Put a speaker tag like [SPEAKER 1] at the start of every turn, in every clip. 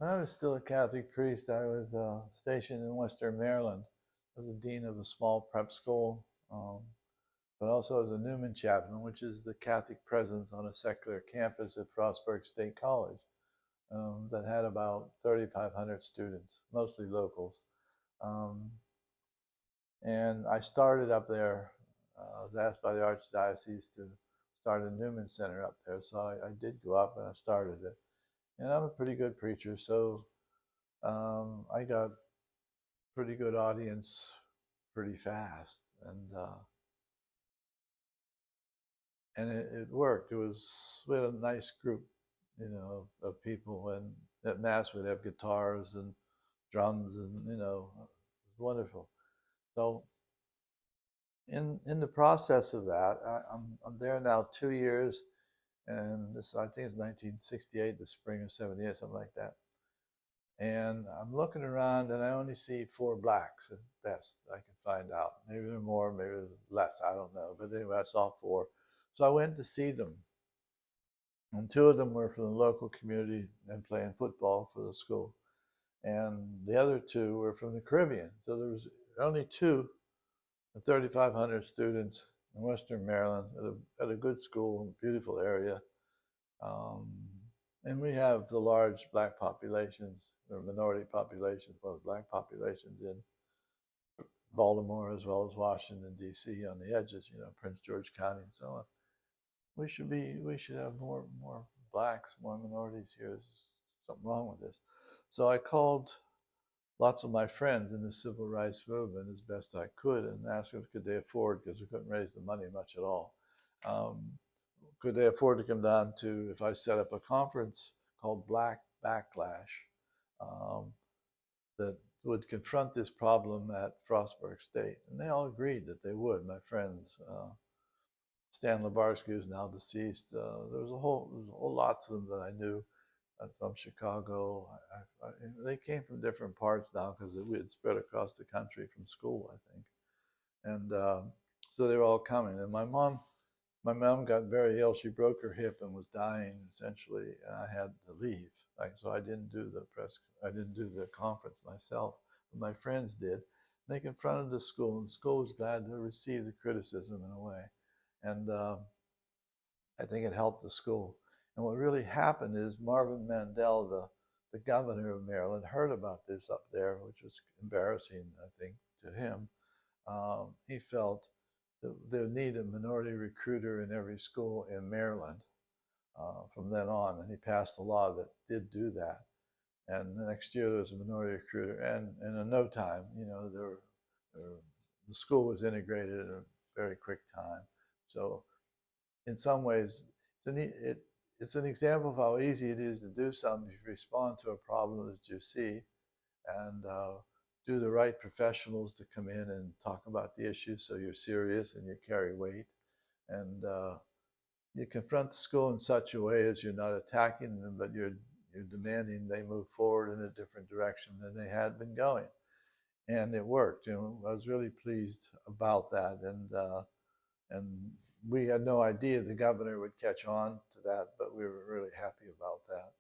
[SPEAKER 1] I was still a Catholic priest. I was stationed in Western Maryland. I was the dean of a small prep school, but also as a Newman chaplain, which is the Catholic presence on a secular campus at Frostburg State College that had about 3,500 students, mostly locals. Um, and I started up there. I was asked by the Archdiocese to start a Newman Center up there, so I did go up and I started it. And I'm a pretty good preacher, so I got pretty good audience pretty fast, and it worked. We had a nice group, of people, and at mass we'd have guitars and drums, and it was wonderful. So in the process of that, I'm there now 2 years, and this I think it's 1968, the spring of '78, something like that. And I'm looking around and I only see four blacks at best I can find out. Maybe there are more, maybe there's less, I don't know. But anyway, I saw four. So I went to see them. And two of them were from the local community and playing football for the school. And the other two were from the Caribbean. So there was only two of 3,500 students in Western Maryland at a good school, beautiful area. Um, and we have the large black populations, or minority populations, well, black populations in Baltimore as well as Washington, D.C. on the edges, Prince George County and so on. We should have more blacks, more minorities here. There's something wrong with this. So I called lots of my friends in the civil rights movement as best I could and asked them could they afford, because we couldn't raise the money much at all. Um, could they afford to come down to, if I set up a conference called Black Backlash, um, that would confront this problem at Frostburg State? And they all agreed that they would. My friends, Stan Lebarsky, who's now deceased, there was a whole lots of them that I knew from Chicago. They came from different parts now because we had spread across the country from school, I think. And so they were all coming. And my mom got very ill. She broke her hip and was dying essentially, and I had to leave. So I didn't do I didn't do the conference myself, but my friends did. They confronted the school, and the school was glad to receive the criticism in a way, and I think it helped the school. And what really happened is Marvin Mandel, the governor of Maryland, heard about this up there, which was embarrassing, I think, to him. He felt that they would need a minority recruiter in every school in Maryland from then on, and he passed a law that did do that. And the next year there was a minority recruiter, and in no time, the school was integrated in a very quick time. So in some ways, it's an example of how easy it is to do something if you respond to a problem that you see, and do the right professionals to come in and talk about the issue so you're serious and you carry weight. And you confront the school in such a way as you're not attacking them, but you're demanding they move forward in a different direction than they had been going. And it worked. I was really pleased about that. And we had no idea the governor would catch on to that, but we were really happy about that.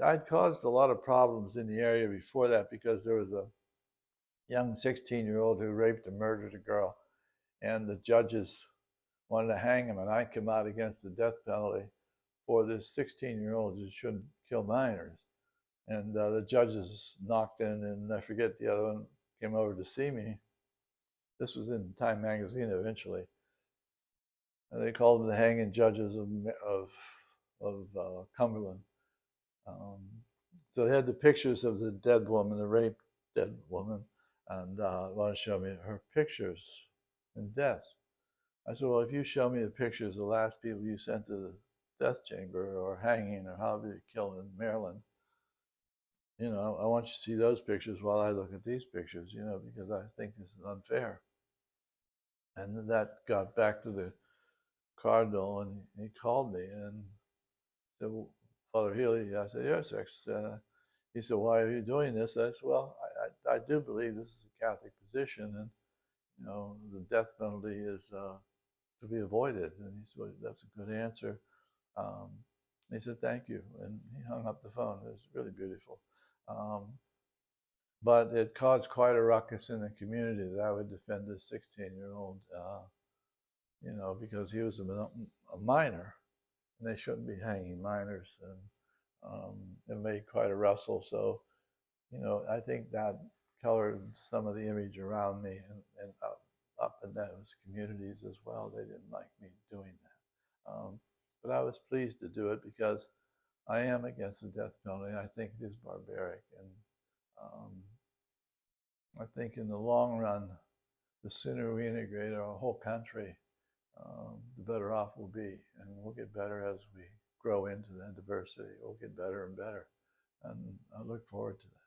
[SPEAKER 1] I'd caused a lot of problems in the area before that because there was a young 16-year-old who raped and murdered a girl, and the judges wanted to hang him, and I came out against the death penalty for this 16-year-old who shouldn't kill minors. And the judges knocked in, and I forget the other one came over to see me. This was in Time magazine eventually. And they called them the hanging judges of Cumberland. Um, so they had the pictures of the dead woman, the raped dead woman, and want to show me her pictures in death. I said, well, if you show me the pictures of the last people you sent to the death chamber or hanging or however you killed in Maryland, I want you to see those pictures while I look at these pictures, because I think this is unfair. And that got back to the cardinal, and he called me and said, well, Father Healey, I said, yes, he said, why are you doing this? I said, well, I do believe this is a Catholic position, and, the death penalty is to be avoided. And he said, well, that's a good answer. Um, He said, "Thank you," and he hung up the phone. It was really beautiful. Um, but it caused quite a ruckus in the community that I would defend this 16-year-old, because he was a minor, and they shouldn't be hanging minors, and it made quite a rustle. So, I think that colored some of the image around me, and up in those communities as well. They didn't like me doing that. But I was pleased to do it because I am against the death penalty. I think it is barbaric, and um, I think in the long run, the sooner we integrate our whole country, the better off we'll be, and we'll get better as we grow into that diversity. We'll get better and better, and I look forward to that.